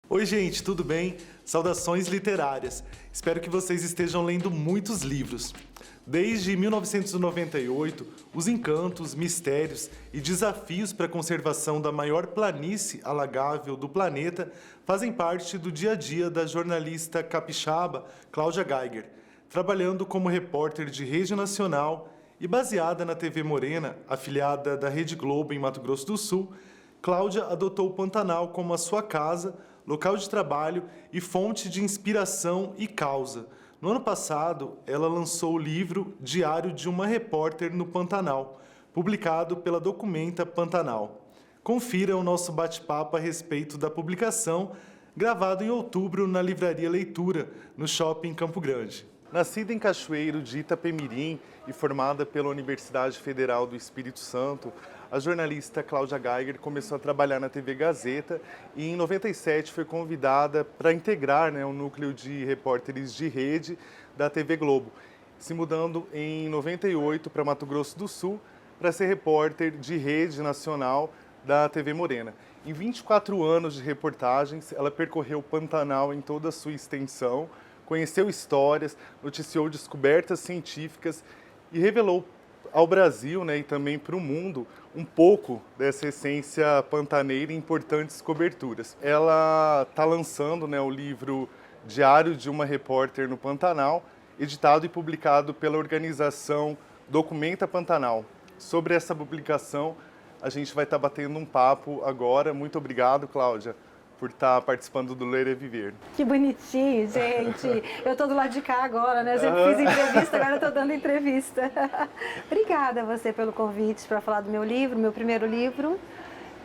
Oi, gente, tudo bem? Saudações literárias. Espero que vocês estejam lendo muitos livros. Desde 1998, os encantos, mistérios e desafios para a conservação da maior planície alagável do planeta fazem parte do dia a dia da jornalista capixaba Cláudia Geiger, trabalhando como repórter de rede nacional e baseada na TV Morena, afiliada da Rede Globo em Mato Grosso do Sul. Cláudia adotou o Pantanal como a sua casa, local de trabalho e fonte de inspiração e causa. No ano passado, ela lançou o livro Diário de uma Repórter no Pantanal, publicado pela Documenta Pantanal. Confira o nosso bate-papo a respeito da publicação, gravado em outubro na Livraria Leitura, no Shopping Campo Grande. Nascida em Cachoeiro de Itapemirim e formada pela Universidade Federal do Espírito Santo, a jornalista Cláudia Geiger começou a trabalhar na TV Gazeta e em 97 foi convidada para integrar o núcleo de repórteres de rede da TV Globo, se mudando em 98 para Mato Grosso do Sul para ser repórter de rede nacional da TV Morena. Em 24 anos de reportagens, ela percorreu o Pantanal em toda a sua extensão, conheceu histórias, noticiou descobertas científicas e revelou ao Brasil e também para o mundo um pouco dessa essência pantaneira e importantes coberturas. Ela está lançando o livro Diário de uma Repórter no Pantanal, editado e publicado pela organização Documenta Pantanal. Sobre essa publicação, a gente vai estar batendo um papo agora. Muito obrigado, Cláudia, por estar participando do Ler é Viver. Que bonitinho, gente. Eu estou do lado de cá agora, né? Eu sempre fiz entrevista, agora eu estou dando entrevista. Obrigada a você pelo convite para falar do meu livro, meu primeiro livro.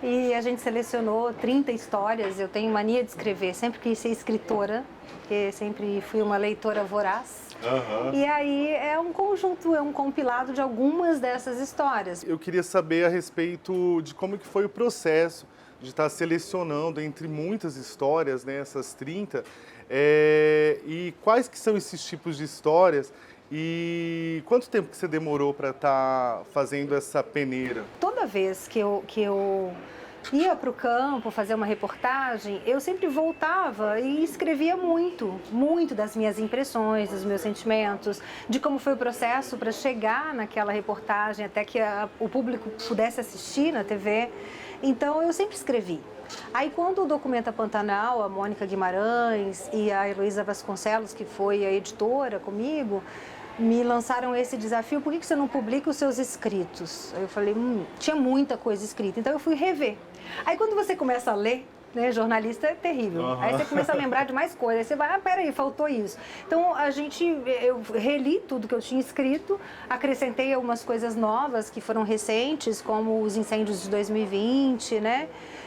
E a gente selecionou 30 histórias. Eu tenho mania de escrever, sempre quis ser escritora, porque sempre fui uma leitora voraz. E aí é um conjunto, é um compilado de algumas dessas histórias. Eu queria saber a respeito de como que foi o processo de estar selecionando entre muitas histórias, essas 30, e quais que são esses tipos de histórias e quanto tempo que você demorou para estar fazendo essa peneira? Toda vez que eu ia para o campo fazer uma reportagem, eu sempre voltava e escrevia muito das minhas impressões, dos meus sentimentos, de como foi o processo para chegar naquela reportagem até que o público pudesse assistir na TV. Então, eu sempre escrevi. Aí, quando o Documenta Pantanal, a Mônica Guimarães e a Heloísa Vasconcelos, que foi a editora comigo, me lançaram esse desafio: por que você não publica os seus escritos? Aí eu falei, tinha muita coisa escrita, então eu fui rever. Aí, quando você começa a ler, jornalista é terrível. Aí você começa a lembrar de mais coisas. Aí você vai, peraí, faltou isso. Então, eu reli tudo que eu tinha escrito, acrescentei algumas coisas novas que foram recentes, como os incêndios de 2020,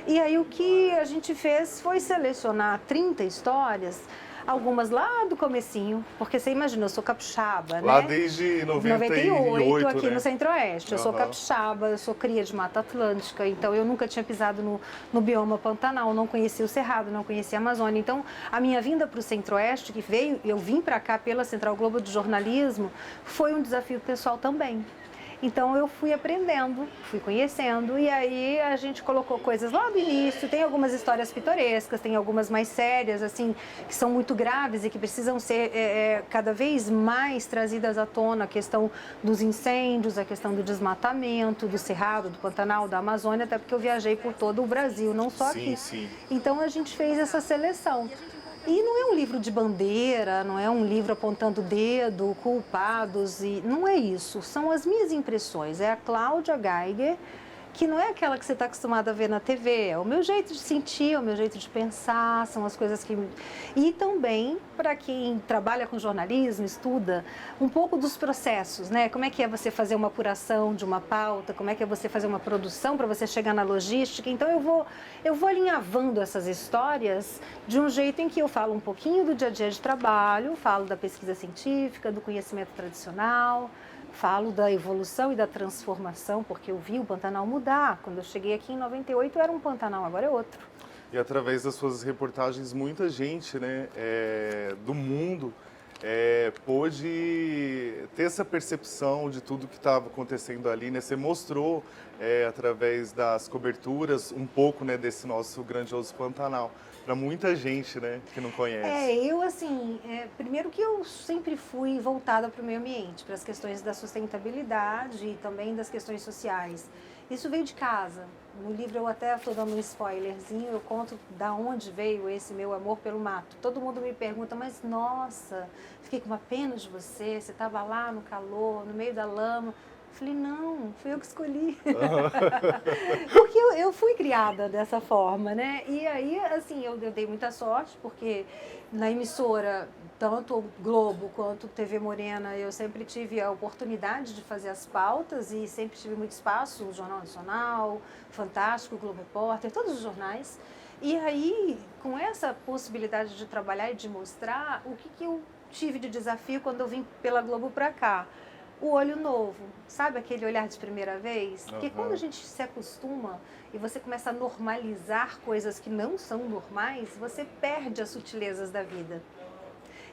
E aí o que a gente fez foi selecionar 30 histórias, algumas lá do comecinho, porque você imagina, eu sou capixaba, Lá desde 98 aqui no Centro-Oeste. Eu sou capixaba, eu sou cria de Mata Atlântica, então eu nunca tinha pisado no bioma Pantanal, não conhecia o Cerrado, não conhecia a Amazônia. Então, a minha vinda para o Centro-Oeste, eu vim para cá pela Central Globo de Jornalismo, foi um desafio pessoal também. Então eu fui aprendendo, fui conhecendo e aí a gente colocou coisas lá do início. Tem algumas histórias pitorescas, tem algumas mais sérias, assim, que são muito graves e que precisam ser cada vez mais trazidas à tona. A questão dos incêndios, a questão do desmatamento, do Cerrado, do Pantanal, da Amazônia, até porque eu viajei por todo o Brasil, não só aqui. Sim. Então a gente fez essa seleção. E não é um livro de bandeira, não é um livro apontando o dedo, culpados, e não é isso. São as minhas impressões. É a Cláudia Geiger, que não é aquela que você está acostumada a ver na TV. É o meu jeito de sentir, é o meu jeito de pensar, são as coisas que... E também, para quem trabalha com jornalismo, estuda um pouco dos processos, Como é que é você fazer uma apuração de uma pauta, como é que é você fazer uma produção para você chegar na logística. Então, eu vou alinhavando essas histórias de um jeito em que eu falo um pouquinho do dia a dia de trabalho, falo da pesquisa científica, do conhecimento tradicional, falo da evolução e da transformação, porque eu vi o Pantanal mudar. Quando eu cheguei aqui em 98 era um Pantanal, agora é outro. E através das suas reportagens, muita gente do mundo pôde ter essa percepção de tudo que estava acontecendo ali. Você mostrou, através das coberturas, um pouco desse nosso grandioso Pantanal. para muita gente, né, que não conhece. Eu assim, primeiro que eu sempre fui voltada para o meio ambiente, para as questões da sustentabilidade e também das questões sociais. Isso veio de casa. No livro eu até estou dando um spoilerzinho, eu conto da onde veio esse meu amor pelo mato. Todo mundo me pergunta, mas nossa, fiquei com uma pena de você estava lá no calor, no meio da lama. Eu falei, não, fui eu que escolhi. Porque eu fui criada dessa forma, né? E aí, assim, eu dei muita sorte, porque na emissora, tanto o Globo quanto TV Morena, eu sempre tive a oportunidade de fazer as pautas e sempre tive muito espaço, o Jornal Nacional, Fantástico, Globo Repórter, todos os jornais. E aí, com essa possibilidade de trabalhar e de mostrar, o que eu tive de desafio quando eu vim pela Globo para cá? O olho novo, sabe aquele olhar de primeira vez? Porque quando a gente se acostuma e você começa a normalizar coisas que não são normais, você perde as sutilezas da vida.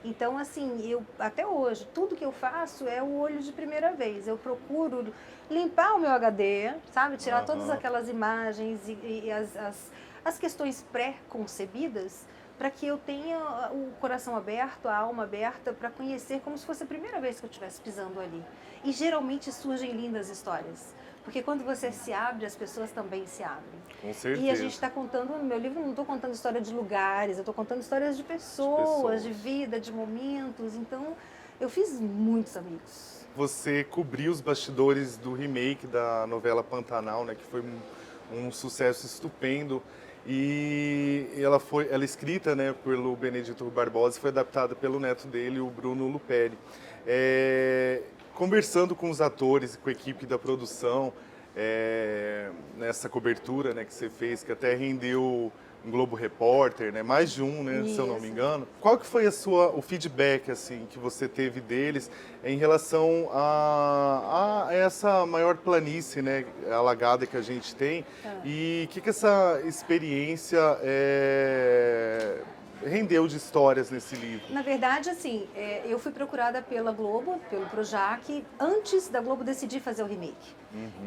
Então, assim, eu até hoje, tudo que eu faço é o olho de primeira vez. Eu procuro limpar o meu HD, sabe? Tirar todas aquelas imagens e as questões pré-concebidas, para que eu tenha o coração aberto, a alma aberta, para conhecer como se fosse a primeira vez que eu estivesse pisando ali. E geralmente surgem lindas histórias, porque quando você se abre, as pessoas também se abrem. Com certeza. E a gente está contando, no meu livro não estou contando história de lugares, eu estou contando histórias de pessoas, de vida, de momentos. Então, eu fiz muitos amigos. Você cobriu os bastidores do remake da novela Pantanal, né, que foi um sucesso estupendo. E ela é escrita, né, pelo Benedito Barbosa e foi adaptada pelo neto dele, o Bruno Luperi. Conversando com os atores e com a equipe da produção, nessa cobertura, né, que você fez, que até rendeu um Globo Repórter, né, mais de um, né, se eu não me engano. Qual que foi o feedback assim, que você teve deles em relação a essa maior planície, né, alagada que a gente tem? E o que essa experiência rendeu de histórias nesse livro? Na verdade, assim, eu fui procurada pela Globo, pelo Projac, antes da Globo decidir fazer o remake.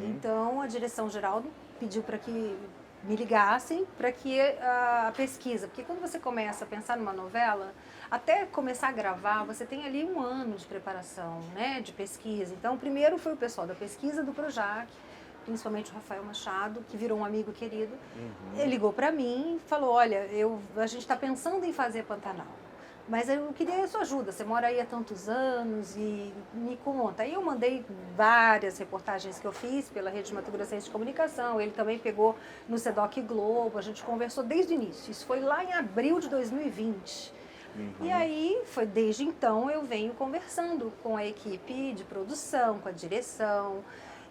Então, a direção-geral pediu para que me ligassem para que a pesquisa, porque quando você começa a pensar numa novela, até começar a gravar, você tem ali 1 ano de preparação, né, de pesquisa. Então, primeiro foi o pessoal da pesquisa do Projac, principalmente o Rafael Machado, que virou um amigo querido. Ele ligou para mim e falou, olha, a gente está pensando em fazer Pantanal, mas eu queria a sua ajuda, você mora aí há tantos anos e me conta. Aí eu mandei várias reportagens que eu fiz pela Rede de Mato Grossense de Comunicação, ele também pegou no SEDOC Globo, a gente conversou desde o início, isso foi lá em abril de 2020. E aí, desde então, eu venho conversando com a equipe de produção, com a direção.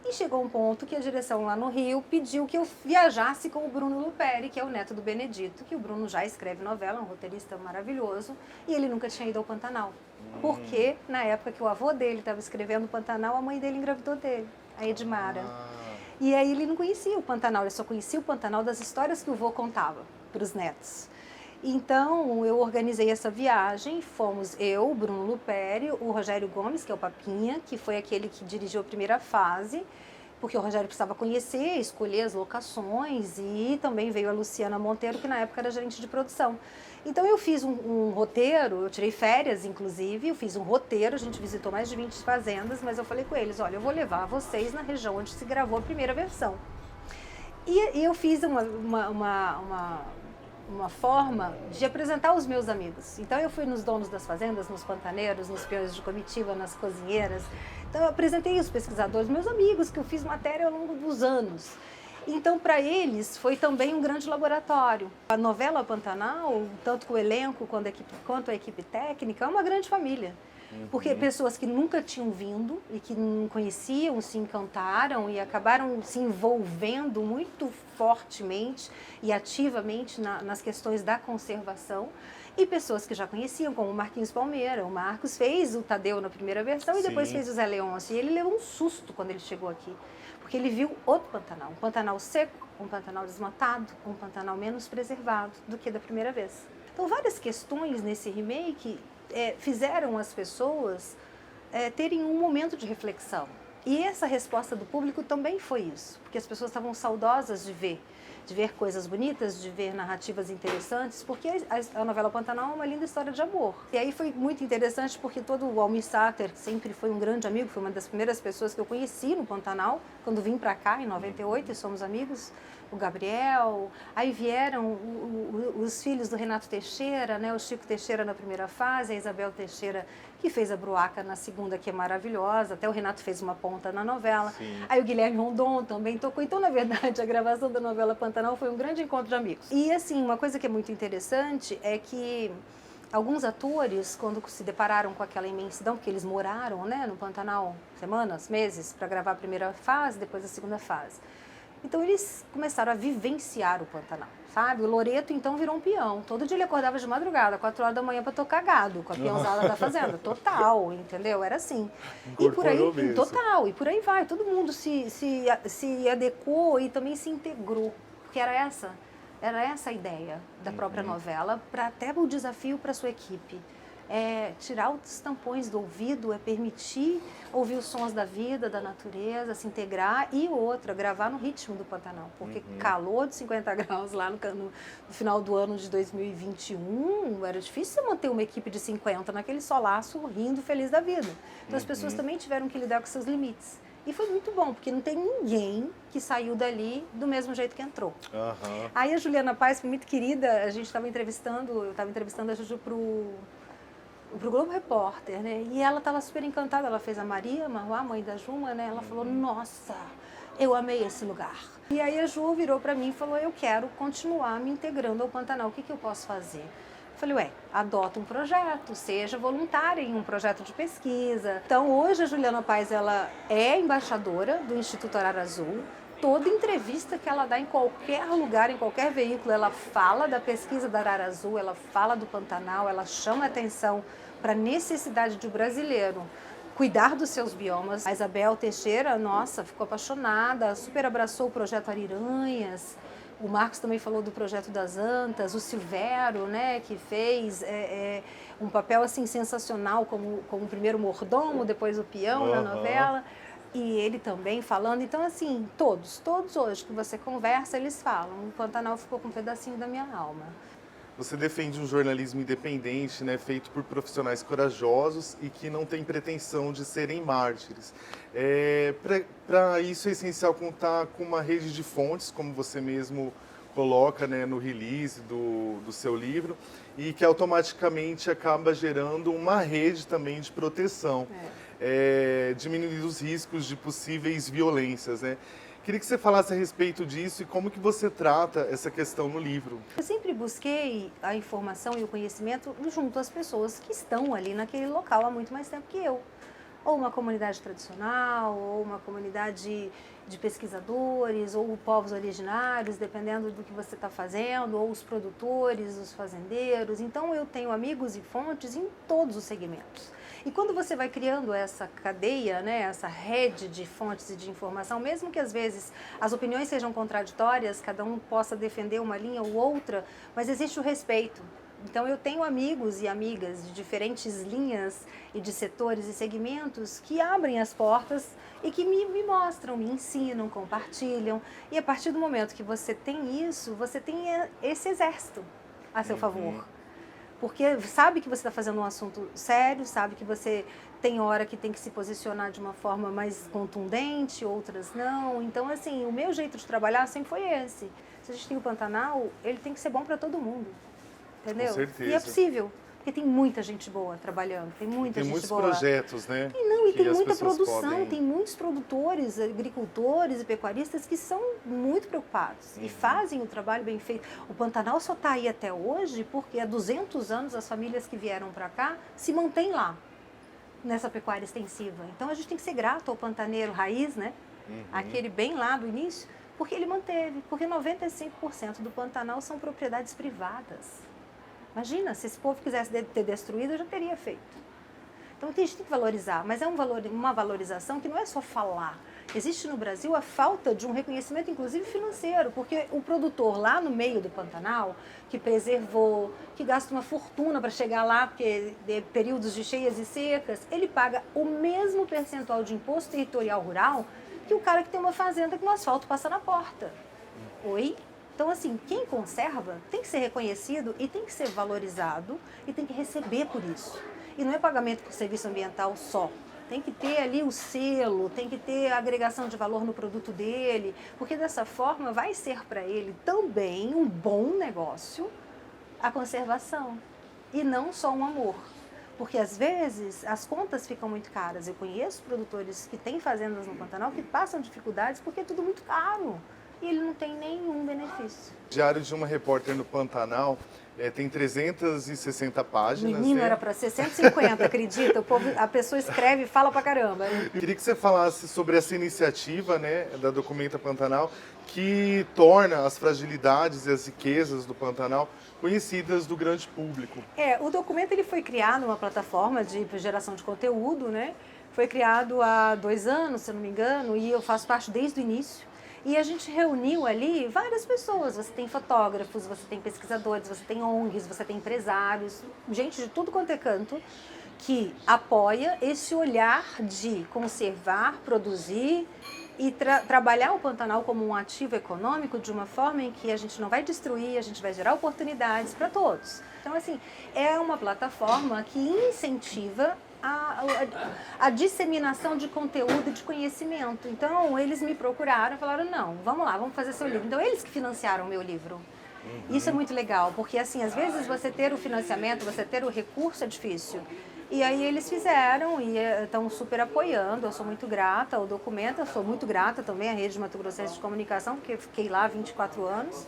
E chegou um ponto que a direção lá no Rio pediu que eu viajasse com o Bruno Luperi, que é o neto do Benedito, que o Bruno já escreve novela, um roteirista maravilhoso, e ele nunca tinha ido ao Pantanal. Porque na época que o avô dele estava escrevendo o Pantanal, a mãe dele engravidou dele, a Edmara. E aí ele não conhecia o Pantanal, ele só conhecia o Pantanal das histórias que o avô contava para os netos. Então, eu organizei essa viagem, fomos eu, o Bruno Luperi, o Rogério Gomes, que é o Papinha, que foi aquele que dirigiu a primeira fase, porque o Rogério precisava conhecer, escolher as locações, e também veio a Luciana Monteiro, que na época era gerente de produção. Então, eu fiz um roteiro, eu tirei férias, inclusive, eu fiz um roteiro, a gente visitou mais de 20 fazendas, mas eu falei com eles, olha, eu vou levar vocês na região onde se gravou a primeira versão. E eu fiz uma forma de apresentar os meus amigos. Então eu fui nos donos das fazendas, nos pantaneiros, nos peões de comitiva, nas cozinheiras. Então eu apresentei os pesquisadores, meus amigos, que eu fiz matéria ao longo dos anos. Então para eles foi também um grande laboratório. A novela Pantanal, tanto o elenco quanto a equipe técnica, é uma grande família. Porque pessoas que nunca tinham vindo e que não conheciam, se encantaram e acabaram se envolvendo muito fortemente e ativamente nas questões da conservação. E pessoas que já conheciam, como o Marquinhos Palmeira. O Marcos fez o Tadeu na primeira versão e depois fez o Zé Leôncio. E ele levou um susto quando ele chegou aqui, porque ele viu outro Pantanal. Um Pantanal seco, um Pantanal desmatado, um Pantanal menos preservado do que da primeira vez. Então, várias questões nesse remake fizeram as pessoas terem um momento de reflexão. E essa resposta do público também foi isso, porque as pessoas estavam saudosas de ver coisas bonitas, de ver narrativas interessantes, porque a novela Pantanal é uma linda história de amor. E aí foi muito interessante porque todo o Almir Sater, que sempre foi um grande amigo, foi uma das primeiras pessoas que eu conheci no Pantanal, quando vim para cá em 98 e somos amigos, o Gabriel, aí vieram os filhos do Renato Teixeira, né, o Chico Teixeira na primeira fase, a Isabel Teixeira, que fez a Bruaca na segunda, que é maravilhosa, até o Renato fez uma ponta na novela. Sim. Aí o Guilherme Rondon também tocou. Então, na verdade, a gravação da novela Pantanal foi um grande encontro de amigos. E, assim, uma coisa que é muito interessante é que alguns atores, quando se depararam com aquela imensidão, porque eles moraram, né, no Pantanal semanas, meses, para gravar a primeira fase, depois a segunda fase. Então, eles começaram a vivenciar o Pantanal, sabe? O Loreto, então, virou um peão. Todo dia ele acordava de madrugada, 4 horas da manhã, para tocar gado, com a peãozada da fazenda. Total, entendeu? Era assim. E por aí, mesmo. Total, e por aí vai. Todo mundo se adequou e também se integrou. Porque era essa a ideia da própria novela, para até o desafio para a sua equipe. É tirar os tampões do ouvido, é permitir ouvir os sons da vida, da natureza, se integrar, e outra, gravar no ritmo do Pantanal, porque calor de 50 graus lá no final do ano de 2021, era difícil você manter uma equipe de 50 naquele solaço, rindo, feliz da vida. Então as pessoas também tiveram que lidar com seus limites. E foi muito bom, porque não tem ninguém que saiu dali do mesmo jeito que entrou. Aí a Juliana Paes, muito querida, eu estava entrevistando a Juju pro Globo Repórter, né? E ela estava super encantada, ela fez a Maria Marruá, mãe da Juma, né? Ela falou, nossa, eu amei esse lugar. E aí a Ju virou para mim e falou, eu quero continuar me integrando ao Pantanal, o que eu posso fazer? Eu falei, adota um projeto, seja voluntária em um projeto de pesquisa. Então, hoje a Juliana Paes, ela é embaixadora do Instituto Arara Azul. Toda entrevista que ela dá em qualquer lugar, em qualquer veículo, ela fala da pesquisa da Arara Azul, ela fala do Pantanal, ela chama atenção para a necessidade de o brasileiro cuidar dos seus biomas. A Isabel Teixeira, nossa, ficou apaixonada, super abraçou o projeto Ariranhas. O Marcos também falou do projeto das Antas, o Silvério, né, que fez um papel assim sensacional como o primeiro mordomo, depois o peão na novela. E ele também falando, então assim, todos hoje que você conversa, eles falam, o Pantanal ficou com um pedacinho da minha alma. Você defende um jornalismo independente, né, feito por profissionais corajosos e que não tem pretensão de serem mártires. Para isso é essencial contar com uma rede de fontes, como você mesmo coloca, né, no release do seu livro, e que automaticamente acaba gerando uma rede também de proteção, diminuindo os riscos de possíveis violências, né? Queria que você falasse a respeito disso e como que você trata essa questão no livro. Eu sempre busquei a informação e o conhecimento junto às pessoas que estão ali naquele local há muito mais tempo que eu. Ou uma comunidade tradicional, ou uma comunidade de pesquisadores, ou povos originários, dependendo do que você está fazendo, ou os produtores, os fazendeiros. Então, eu tenho amigos e fontes em todos os segmentos. E quando você vai criando essa cadeia, né, essa rede de fontes e de informação, mesmo que às vezes as opiniões sejam contraditórias, cada um possa defender uma linha ou outra, mas existe o respeito. Então, eu tenho amigos e amigas de diferentes linhas e de setores e segmentos que abrem as portas e que me mostram, me ensinam, compartilham. E a partir do momento que você tem isso, você tem esse exército a seu favor. Porque sabe que você está fazendo um assunto sério, sabe que você tem hora que tem que se posicionar de uma forma mais contundente, outras não. Então, assim, o meu jeito de trabalhar sempre foi esse. Se a gente tem o Pantanal, ele tem que ser bom para todo mundo. Entendeu? Com certeza. E é possível, porque tem muita gente boa trabalhando, tem muita gente muitos boa. projetos, né? E tem muita produção, podem... tem muitos produtores, agricultores e pecuaristas que são muito preocupados e fazem o trabalho bem feito. O Pantanal só está aí até hoje porque há 200 anos as famílias que vieram para cá se mantêm lá, nessa pecuária extensiva. Então a gente tem que ser grato ao pantaneiro raiz, né? Aquele bem lá do início, porque ele manteve, porque 95% do Pantanal são propriedades privadas. Imagina, se esse povo quisesse ter destruído, eu já teria feito. Então, a gente tem que valorizar, mas é uma valorização que não é só falar, Existe no Brasil a falta de um reconhecimento, inclusive financeiro, porque o produtor lá no meio do Pantanal, que preservou, que gasta uma fortuna para chegar lá, porque de períodos de cheias e secas, ele paga o mesmo percentual de imposto territorial rural que o cara que tem uma fazenda que no asfalto passa na porta. Oi? Então, assim, quem conserva tem que ser reconhecido e tem que ser valorizado e tem que receber por isso. E não é pagamento por serviço ambiental só. Tem que ter ali o selo, tem que ter a agregação de valor no produto dele, porque dessa forma vai ser para ele também um bom negócio a conservação e não só um amor. Porque às vezes as contas ficam muito caras. Eu conheço produtores que têm fazendas no Pantanal que passam dificuldades porque é tudo muito caro e ele não tem nenhum benefício. Diário de uma Repórter no Pantanal tem 360 páginas. Menino, né? era para ser 150, acredita? A pessoa escreve e fala pra caramba. Eu queria que você falasse sobre essa iniciativa, né, da Documenta Pantanal, que torna as fragilidades e as riquezas do Pantanal conhecidas do grande público. O documento ele foi criado uma plataforma de geração de conteúdo, né? Foi criado há 2 anos, se eu não me engano, e eu faço parte desde o início. E a gente reuniu ali várias pessoas. Você tem fotógrafos, você tem pesquisadores, você tem ONGs, você tem empresários, gente de tudo quanto é canto, que apoia esse olhar de conservar, produzir e trabalhar o Pantanal como um ativo econômico de uma forma em que a gente não vai destruir, a gente vai gerar oportunidades para todos. Então, assim, é uma plataforma que incentiva a disseminação de conteúdo e de conhecimento. Então, eles me procuraram e falaram, não, vamos lá, vamos fazer seu livro. Então, eles que financiaram o meu livro. Isso é muito legal, porque assim, às vezes você ter o financiamento, você ter o recurso é difícil. E aí eles fizeram e estão super apoiando, eu sou muito grata ao documento, eu sou muito grata também à Rede Mato Grossense de Comunicação, porque eu fiquei lá há 24 anos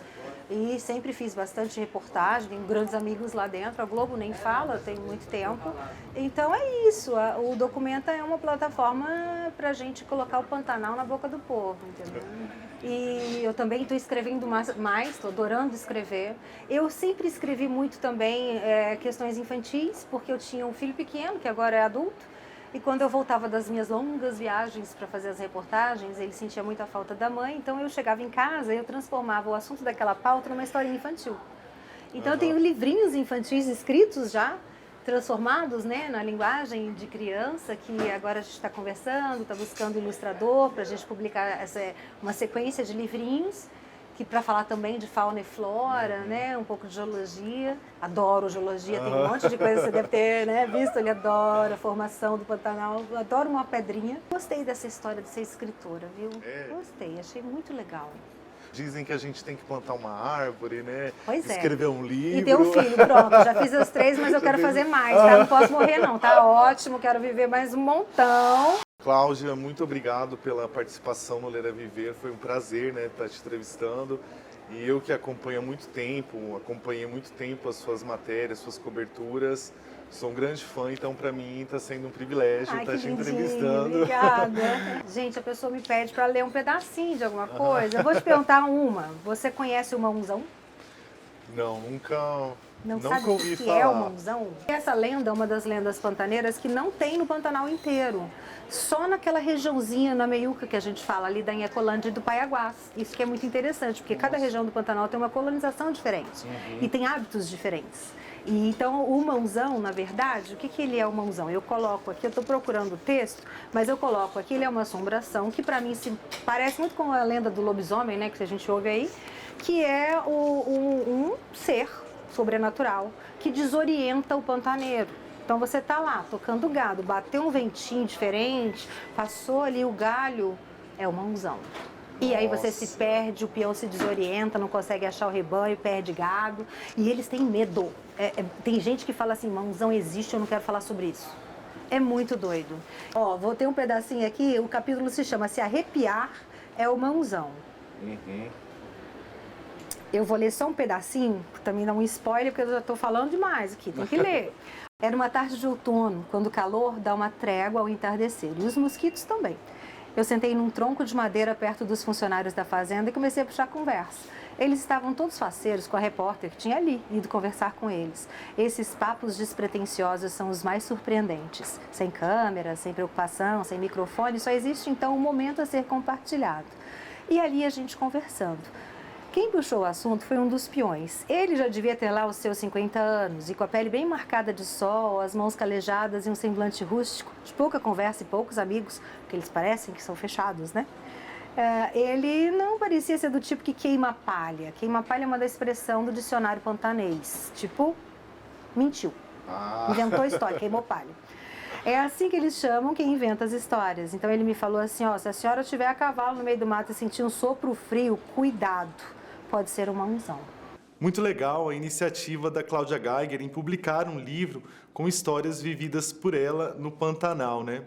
e sempre fiz bastante reportagem, tenho grandes amigos lá dentro, a Globo nem fala, tem muito tempo. Então é isso, o Documenta é uma plataforma para a gente colocar o Pantanal na boca do povo, entendeu? E eu também estou escrevendo mais, estou adorando escrever. Eu sempre escrevi muito também questões infantis, porque eu tinha um filho pequeno, que agora é adulto, e quando eu voltava das minhas longas viagens para fazer as reportagens, ele sentia muita falta da mãe, então eu chegava em casa e eu transformava o assunto daquela pauta numa historinha infantil. Então eu tenho livrinhos infantis escritos já, transformados, né, na linguagem de criança, que agora a gente está conversando, está buscando ilustrador para a gente publicar uma sequência de livrinhos, que para falar também de fauna e flora, né, um pouco de geologia. Adoro geologia, tem um monte de coisa que você deve ter, né, visto, ele adora a formação do Pantanal, adoro uma pedrinha. Gostei dessa história de ser escritora, viu? Gostei, achei muito legal. Dizem que a gente tem que plantar uma árvore, né? Pois escrever um livro. E ter um filho, pronto. Já fiz as 3, mas eu quero fazer mais, tá? Não posso morrer não, tá ótimo, quero viver mais um montão. Cláudia, muito obrigado pela participação no Ler é Viver, foi um prazer, né, estar te entrevistando. E eu que acompanhei há muito tempo as suas matérias, suas coberturas. Sou um grande fã, então para mim está sendo um privilégio estar te entrevistando. Obrigada. Gente, a pessoa me pede para ler um pedacinho de alguma coisa. Eu vou te perguntar uma. Você conhece o Mãozão? Não, nunca Sabe ouvi o que falar. é o Mãozão? Essa lenda é uma das lendas pantaneiras que não tem no Pantanal inteiro. Só naquela regiãozinha, na meiuca que a gente fala ali da Inhacolândia e do Paiaguás. Isso que é muito interessante, porque cada região do Pantanal tem uma colonização diferente e tem hábitos diferentes. E então o mãozão, na verdade, o que ele é o mãozão? Eu coloco aqui, eu estou procurando o texto, mas eu coloco aqui, ele é uma assombração que para mim se parece muito com a lenda do lobisomem, né, que a gente ouve aí, que é um ser sobrenatural que desorienta o pantaneiro. Então você tá lá tocando gado, bateu um ventinho diferente, passou ali o galho, é o mãozão. E aí você se perde, o peão se desorienta, não consegue achar o rebanho, perde gado. E eles têm medo. Tem gente que fala assim, mãozão existe, eu não quero falar sobre isso. É muito doido. Ó, vou ter um pedacinho aqui, o capítulo se chama Se Arrepiar é o Mãozão. Eu vou ler só um pedacinho, também dá um spoiler, porque eu já estou falando demais aqui, tem que ler. Era uma tarde de outono, quando o calor dá uma trégua ao entardecer, e os mosquitos também. Eu sentei num tronco de madeira perto dos funcionários da fazenda e comecei a puxar conversa. Eles estavam todos faceiros com a repórter que tinha ali ido conversar com eles. Esses papos despretensiosos são os mais surpreendentes. Sem câmera, sem preocupação, sem microfone, só existe então um momento a ser compartilhado. E ali a gente conversando. Quem puxou o assunto foi um dos peões. Ele já devia ter lá os seus 50 anos e com a pele bem marcada de sol, as mãos calejadas e um semblante rústico, de pouca conversa e poucos amigos, porque eles parecem que são fechados, né? Ele não parecia ser do tipo que queima palha. Queima palha é uma da expressão do dicionário pantanês. Tipo, mentiu. Inventou história, queimou palha. É assim que eles chamam quem inventa as histórias. Então ele me falou assim, ó, se a senhora estiver a cavalo no meio do mato e sentir um sopro frio, cuidado, pode ser uma unção. Muito legal a iniciativa da Cláudia Geiger em publicar um livro com histórias vividas por ela no Pantanal, né?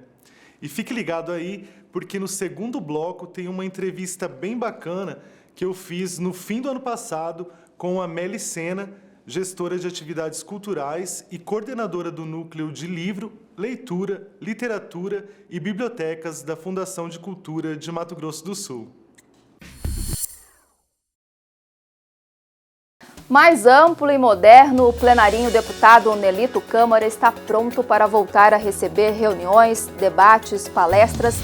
E fique ligado aí, porque no segundo bloco tem uma entrevista bem bacana que eu fiz no fim do ano passado com a Meli Sena, gestora de atividades culturais e coordenadora do Núcleo de Livro, Leitura, Literatura e Bibliotecas da Fundação de Cultura de Mato Grosso do Sul. Mais amplo e moderno, o plenarinho deputado Nelito Câmara está pronto para voltar a receber reuniões, debates, palestras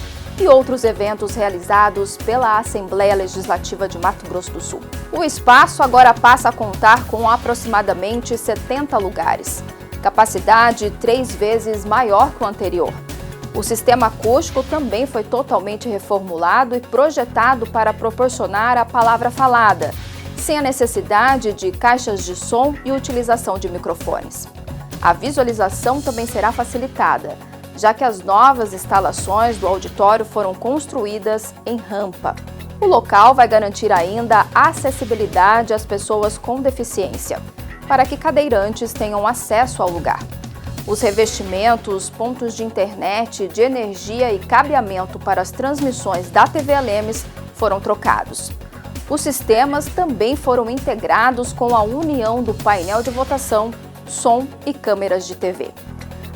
e outros eventos realizados pela Assembleia Legislativa de Mato Grosso do Sul. O espaço agora passa a contar com aproximadamente 70 lugares, capacidade 3 vezes maior que o anterior. O sistema acústico também foi totalmente reformulado e projetado para proporcionar a palavra falada, sem a necessidade de caixas de som e utilização de microfones. A visualização também será facilitada, já que as novas instalações do auditório foram construídas em rampa. O local vai garantir ainda acessibilidade às pessoas com deficiência, para que cadeirantes tenham acesso ao lugar. Os revestimentos, pontos de internet, de energia e cabeamento para as transmissões da TV Alemes foram trocados. Os sistemas também foram integrados com a união do painel de votação, som e câmeras de TV.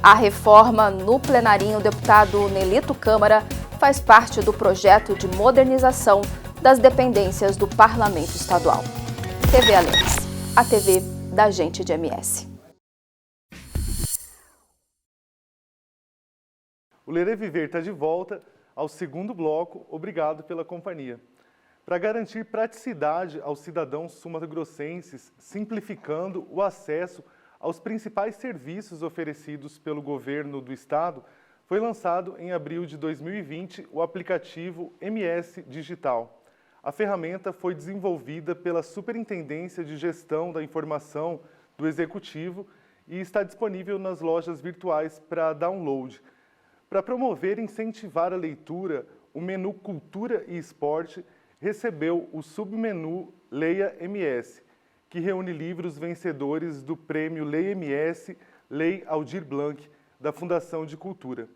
A reforma no plenarinho deputado Nelito Câmara faz parte do projeto de modernização das dependências do Parlamento Estadual. TV Alemes, a TV da gente de MS. O Ler é Viver está de volta ao segundo bloco. Obrigado pela companhia. Para garantir praticidade aos cidadãos sumatogrossenses, simplificando o acesso aos principais serviços oferecidos pelo governo do estado, foi lançado em abril de 2020 o aplicativo MS Digital. A ferramenta foi desenvolvida pela Superintendência de Gestão da Informação do Executivo e está disponível nas lojas virtuais para download. Para promover e incentivar a leitura, o menu Cultura e Esporte recebeu o submenu Leia MS, que reúne livros vencedores do prêmio Leia MS, Lei Aldir Blanc, da Fundação de Cultura.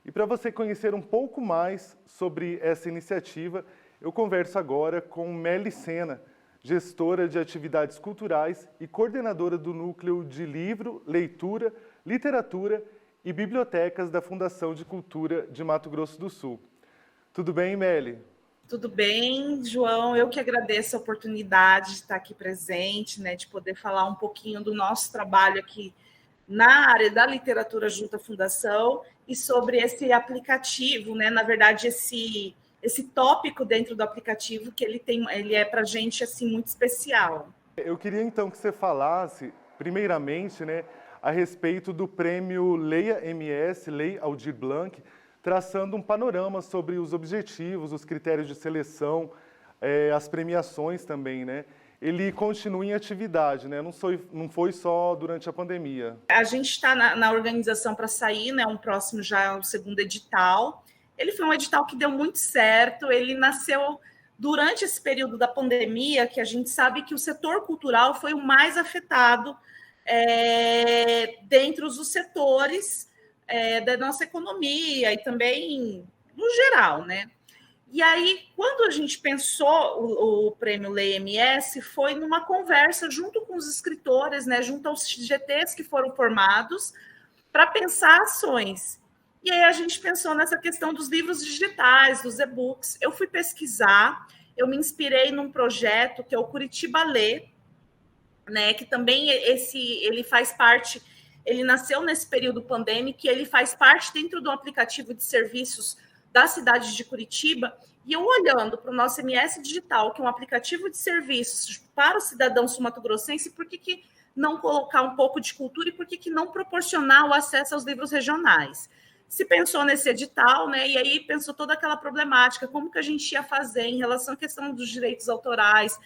E para você conhecer um pouco mais sobre essa iniciativa, eu converso agora com Meli Sena, gestora de atividades culturais e coordenadora do Núcleo de Livro, Leitura, Literatura e Bibliotecas da Fundação de Cultura de Mato Grosso do Sul. Tudo bem, Meli? Tudo bem, João? Eu que agradeço a oportunidade de estar aqui presente, né, de poder falar um pouquinho do nosso trabalho aqui na área da literatura junto à Fundação e sobre esse aplicativo, né, na verdade, esse tópico dentro do aplicativo que ele é para a gente assim, muito especial. Eu queria então que você falasse, primeiramente, né, a respeito do prêmio Leia MS, Lei Aldir Blanc, traçando um panorama sobre os objetivos, os critérios de seleção, as premiações também, né? Ele continua em atividade, né? Não foi só durante a pandemia. A gente está na organização para sair, né? Próximo já é o segundo edital. Ele foi um edital que deu muito certo, ele nasceu durante esse período da pandemia, que a gente sabe que o setor cultural foi o mais afetado dentre os setores da nossa economia e também no geral, né? E aí, quando a gente pensou o prêmio Lei MS, foi numa conversa junto com os escritores, né, junto aos GTs que foram formados, para pensar ações. E aí a gente pensou nessa questão dos livros digitais, dos e-books. Eu fui pesquisar, eu me inspirei num projeto que é o Curitiba Lê, né, que também ele faz parte, ele nasceu nesse período pandêmico, e ele faz parte dentro do aplicativo de serviços da cidade de Curitiba. E eu olhando para o nosso MS Digital, que é um aplicativo de serviços para o cidadão sul-mato-grossense, por que não colocar um pouco de cultura e por que não proporcionar o acesso aos livros regionais? Se pensou nesse edital, né? E aí pensou toda aquela problemática, como que a gente ia fazer em relação à questão dos direitos autorais,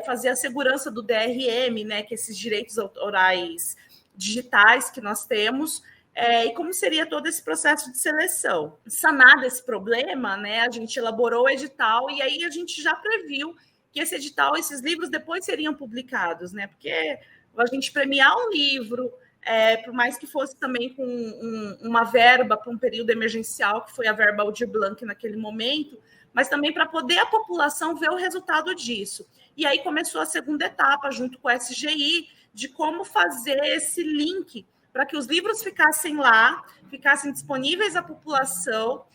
fazer a segurança do DRM, né? Que esses direitos autorais digitais que nós temos, e como seria todo esse processo de seleção. Sanado esse problema, né? A gente elaborou o edital e aí a gente já previu que esse edital, esses livros depois seriam publicados, né? Porque a gente premiar um livro, por mais que fosse também com uma verba para um período emergencial, que foi a verba Aldir Blanc naquele momento, mas também para poder a população ver o resultado disso. E aí começou a segunda etapa, junto com a SGI, de como fazer esse link para que os livros ficassem lá, ficassem disponíveis à população,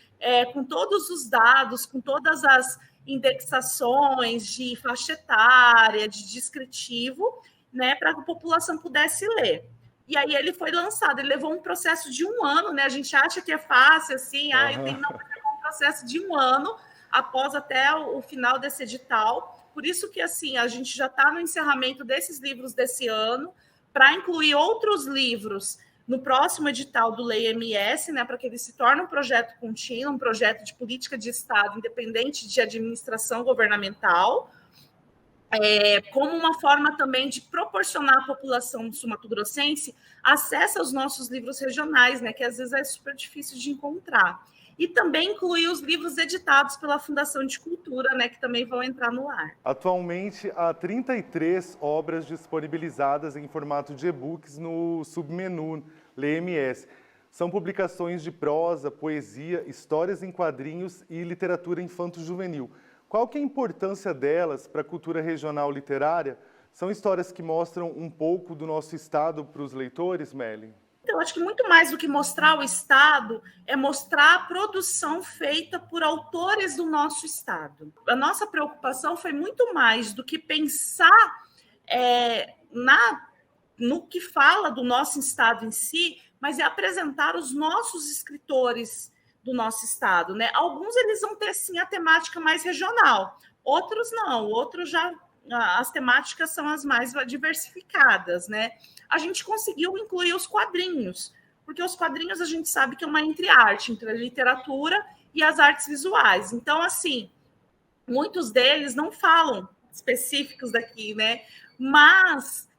com todos os dados, com todas as indexações de faixa etária, de descritivo, né, para que a população pudesse ler. E aí ele foi lançado, ele levou um processo de 1 ano, né? A gente acha que é fácil, assim, um processo de 1 ano, após até o final desse edital. Por isso que, assim, a gente já está no encerramento desses livros desse ano, para incluir outros livros no próximo edital do Lei MS, né, para que ele se torne um projeto contínuo, um projeto de política de Estado independente de administração governamental, como uma forma também de proporcionar à população sul-mato-grossense acesso aos nossos livros regionais, né, que às vezes é super difícil de encontrar. E também incluir os livros editados pela Fundação de Cultura, né, que também vão entrar no ar. Atualmente, há 33 obras disponibilizadas em formato de e-books no submenu Lê MS. São publicações de prosa, poesia, histórias em quadrinhos e literatura infanto-juvenil. Qual que é a importância delas para a cultura regional literária? São histórias que mostram um pouco do nosso estado para os leitores, Meli? Então, acho que muito mais do que mostrar o Estado, é mostrar a produção feita por autores do nosso Estado. A nossa preocupação foi muito mais do que pensar no que fala do nosso Estado em si, mas é apresentar os nossos escritores do nosso Estado, né? Alguns eles vão ter, sim, a temática mais regional, outros não, outros já... As temáticas são as mais diversificadas, né? A gente conseguiu incluir os quadrinhos, porque os quadrinhos a gente sabe que é uma entre-arte, entre a literatura e as artes visuais. Então, assim, muitos deles não falam específicos daqui, né? Mas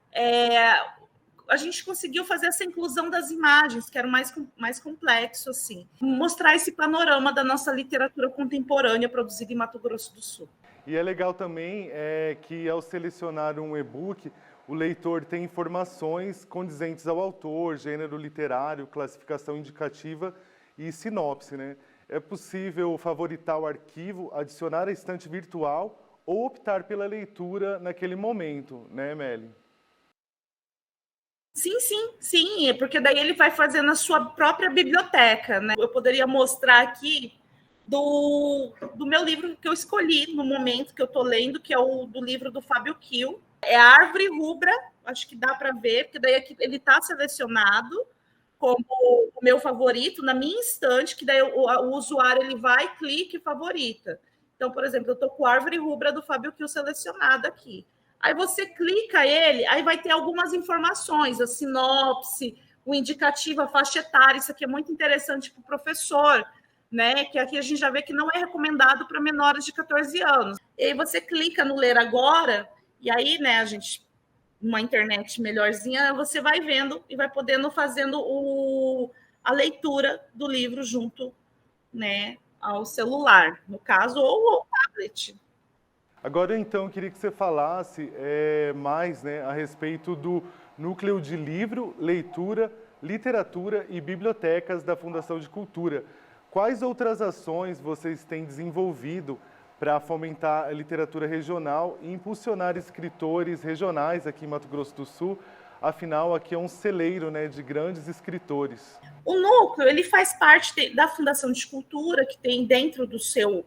a gente conseguiu fazer essa inclusão das imagens, que era mais complexo, assim. Mostrar esse panorama da nossa literatura contemporânea produzida em Mato Grosso do Sul. E é legal também que, ao selecionar um e-book, o leitor tem informações condizentes ao autor, gênero literário, classificação indicativa e sinopse, né? É possível favoritar o arquivo, adicionar a estante virtual ou optar pela leitura naquele momento, né, Meli? Sim, porque daí ele vai fazendo a sua própria biblioteca, né? Eu poderia mostrar aqui do meu livro que eu escolhi no momento que eu estou lendo, que é o do livro do Fábio Kiel. É a Árvore Rubra, acho que dá para ver, porque daí aqui ele está selecionado como o meu favorito na minha estante, que daí o usuário ele vai, clica e favorita. Então, por exemplo, eu estou com a Árvore Rubra do Fábio Kiel selecionado aqui. Aí você clica ele, aí vai ter algumas informações, a sinopse, o indicativo, a faixa etária. Isso aqui é muito interessante para o professor, né? Que aqui a gente já vê que não é recomendado para menores de 14 anos. E aí você clica no Ler Agora, e aí, né, a gente, uma internet melhorzinha, você vai vendo e vai podendo fazendo a leitura do livro junto, né, ao celular, no caso, ou ao tablet. Agora, então, eu queria que você falasse mais, né, a respeito do Núcleo de Livro, Leitura, Literatura e Bibliotecas da Fundação de Cultura. Quais outras ações vocês têm desenvolvido para fomentar a literatura regional e impulsionar escritores regionais aqui em Mato Grosso do Sul afinal aqui é um celeiro, né, de grandes escritores. O núcleo, ele faz parte da Fundação de Cultura, que tem dentro do seu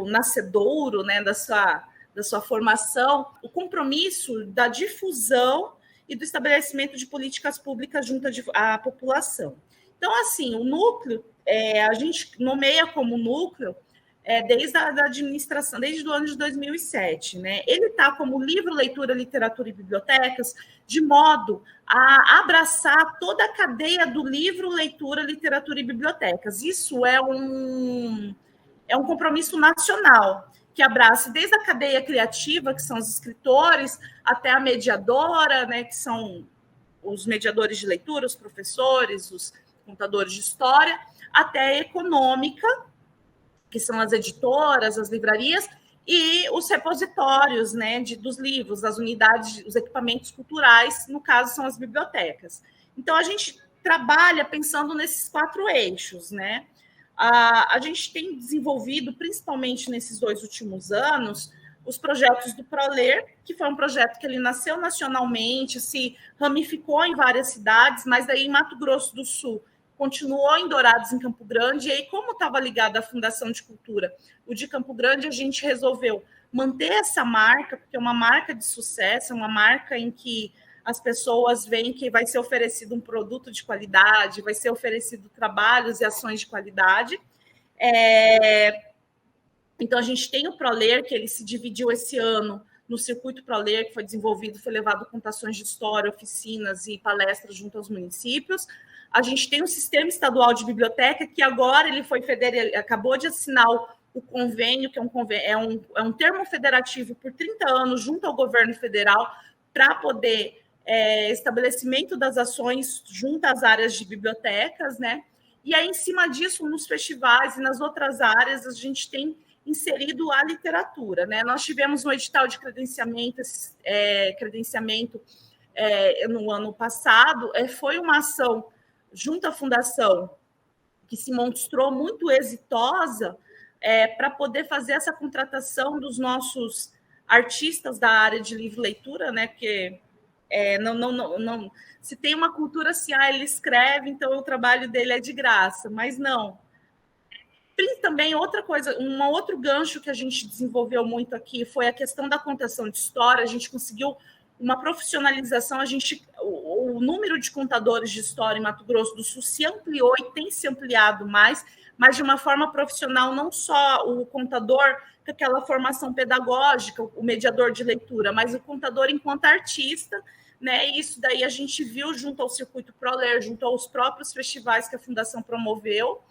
nascedouro, né, da sua formação, o compromisso da difusão e do estabelecimento de políticas públicas junto à população. Então, assim, o núcleo, a gente nomeia como núcleo desde a administração, desde o ano de 2007. Né? Ele está como livro, leitura, literatura e bibliotecas, de modo a abraçar toda a cadeia do livro, leitura, literatura e bibliotecas. Isso é um compromisso nacional, que abraça desde a cadeia criativa, que são os escritores, até a mediadora, né, que são os mediadores de leitura, os professores, os contadores de história, até a econômica, que são as editoras, as livrarias, e os repositórios, né, dos livros, as unidades, os equipamentos culturais, no caso, são as bibliotecas. Então, a gente trabalha pensando nesses 4 eixos, né? A gente tem desenvolvido, principalmente nesses 2 últimos anos, os projetos do ProLer, que foi um projeto que ele nasceu nacionalmente, se ramificou em várias cidades, mas aí em Mato Grosso do Sul continuou em Dourados, em Campo Grande, e aí, como estava ligado à Fundação de Cultura, o de Campo Grande, a gente resolveu manter essa marca, porque é uma marca de sucesso, é uma marca em que as pessoas veem que vai ser oferecido um produto de qualidade, vai ser oferecido trabalhos e ações de qualidade. Então, a gente tem o ProLer, que ele se dividiu esse ano no circuito ProLer, que foi desenvolvido, foi levado contações de história, oficinas e palestras junto aos municípios. A gente tem o Sistema Estadual de Biblioteca, que agora ele acabou de assinar o convênio, que é um termo federativo por 30 anos junto ao governo federal, para poder estabelecimento das ações junto às áreas de bibliotecas, né? E aí, em cima disso, nos festivais e nas outras áreas, a gente tem inserido a literatura, né? Nós tivemos um edital de credenciamento no ano passado, foi uma ação junto à Fundação, que se mostrou muito exitosa para poder fazer essa contratação dos nossos artistas da área de livro e leitura, né? Porque não se tem uma cultura assim, ele escreve, então o trabalho dele é de graça, mas não. Também outra coisa, um outro gancho que a gente desenvolveu muito aqui foi a questão da contação de história. A gente conseguiu uma profissionalização, o número de contadores de história em Mato Grosso do Sul se ampliou e tem se ampliado mais, mas de uma forma profissional, não só o contador com aquela formação pedagógica, o mediador de leitura, mas o contador enquanto artista, né? E isso daí a gente viu junto ao Circuito ProLer, junto aos próprios festivais que a Fundação promoveu,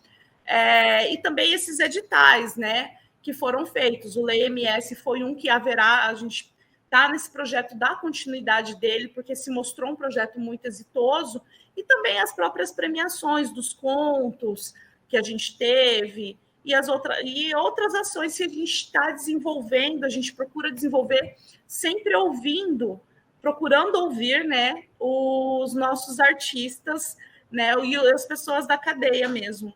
e também esses editais, né, que foram feitos. O LEI-MS foi um que haverá, a gente está nesse projeto da continuidade dele, porque se mostrou um projeto muito exitoso, e também as próprias premiações dos contos que a gente teve, e outras ações que a gente está desenvolvendo, a gente procura desenvolver sempre procurando ouvir, né, os nossos artistas, né, e as pessoas da cadeia mesmo,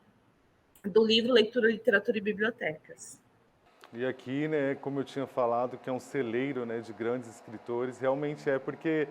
do livro, leitura, literatura e bibliotecas. E aqui, né, como eu tinha falado, que é um celeiro, né, de grandes escritores, realmente porque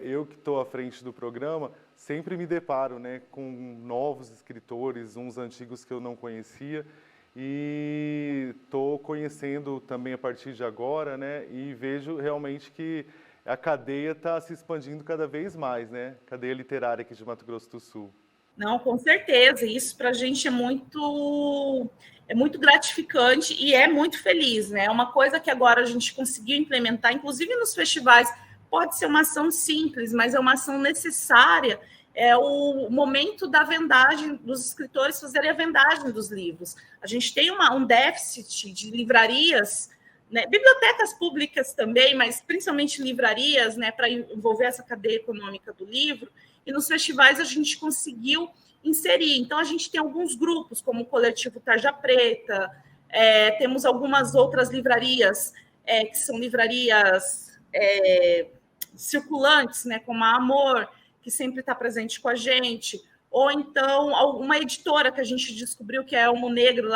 eu que estou à frente do programa, sempre me deparo, né, com novos escritores, uns antigos que eu não conhecia, e estou conhecendo também a partir de agora, né, e vejo realmente que a cadeia está se expandindo cada vez mais, né, cadeia literária aqui de Mato Grosso do Sul. Não, com certeza, isso para a gente é muito gratificante e é muito feliz, né? É uma coisa que agora a gente conseguiu implementar, inclusive nos festivais, pode ser uma ação simples, mas é uma ação necessária, é o momento da vendagem, dos escritores fazerem a vendagem dos livros. A gente tem um déficit de livrarias, né? Bibliotecas públicas também, mas principalmente livrarias, né, para envolver essa cadeia econômica do livro. E nos festivais a gente conseguiu inserir. Então, a gente tem alguns grupos, como o Coletivo Tarja Preta, temos algumas outras livrarias, que são livrarias circulantes, né, como a Amor, que sempre está presente com a gente, ou então uma editora que a gente descobriu, que é Elmo Negro,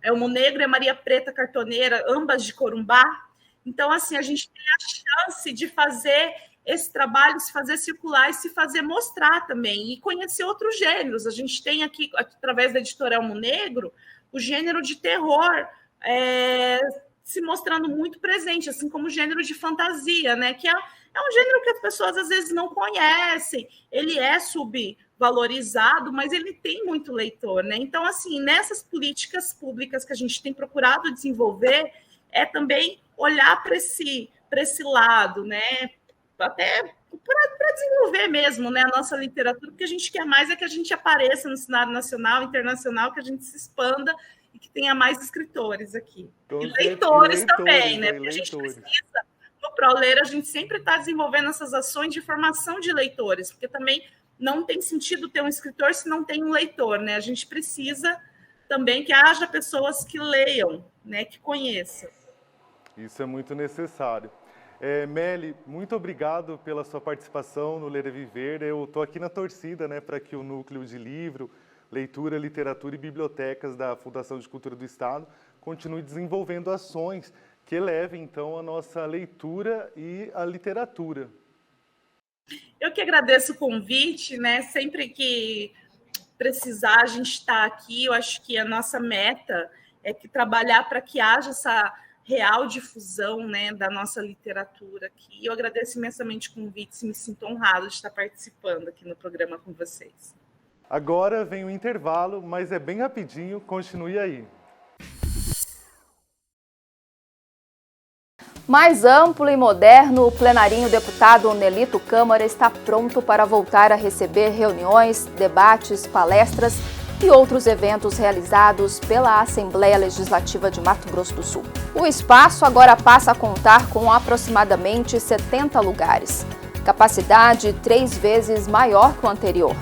Elmo Negro e Maria Preta Cartoneira, ambas de Corumbá. Então, assim, a gente tem a chance de fazer esse trabalho se fazer circular e se fazer mostrar também, e conhecer outros gêneros. A gente tem aqui, através da editora Elmo Negro, o gênero de terror se mostrando muito presente, assim como o gênero de fantasia, né? Que é um gênero que as pessoas às vezes não conhecem, ele é subvalorizado, mas ele tem muito leitor, né? Então, assim, nessas políticas públicas que a gente tem procurado desenvolver, é também olhar para esse lado, né? Até para desenvolver mesmo, né, a nossa literatura, porque a gente quer mais é que a gente apareça no cenário nacional, internacional, que a gente se expanda e que tenha mais escritores aqui. E leitores também, né? Porque a gente precisa, no ProLer, a gente sempre está desenvolvendo essas ações de formação de leitores, porque também não tem sentido ter um escritor se não tem um leitor, né? A gente precisa também que haja pessoas que leiam, né, que conheçam. Isso é muito necessário. Meli, muito obrigado pela sua participação no Ler é Viver. Eu estou aqui na torcida, né, para que o Núcleo de Livro, Leitura, Literatura e Bibliotecas da Fundação de Cultura do Estado continue desenvolvendo ações que elevem, então, a nossa leitura e a literatura. Eu que agradeço o convite, né? Sempre que precisar, a gente está aqui. Eu acho que a nossa meta é que trabalhar para que haja essa real difusão, né, da nossa literatura aqui. Eu agradeço imensamente o convite e me sinto honrado de estar participando aqui no programa com vocês. Agora vem o intervalo, mas é bem rapidinho, continue aí. Mais amplo e moderno, o plenarinho deputado Nelito Câmara está pronto para voltar a receber reuniões, debates, palestras e outros eventos realizados pela Assembleia Legislativa de Mato Grosso do Sul. O espaço agora passa a contar com aproximadamente 70 lugares, capacidade 3 vezes maior que o anterior.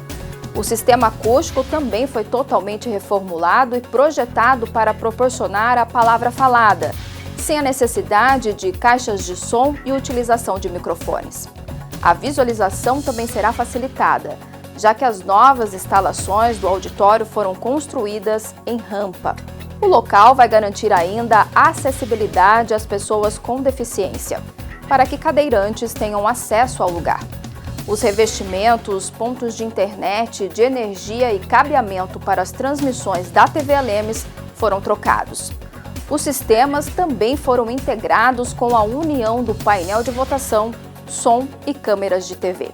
O sistema acústico também foi totalmente reformulado e projetado para proporcionar a palavra falada, sem a necessidade de caixas de som e utilização de microfones. A visualização também será facilitada, já que as novas instalações do auditório foram construídas em rampa. O local vai garantir ainda a acessibilidade às pessoas com deficiência, para que cadeirantes tenham acesso ao lugar. Os revestimentos, pontos de internet, de energia e cabeamento para as transmissões da TV Alemes foram trocados. Os sistemas também foram integrados com a união do painel de votação, som e câmeras de TV.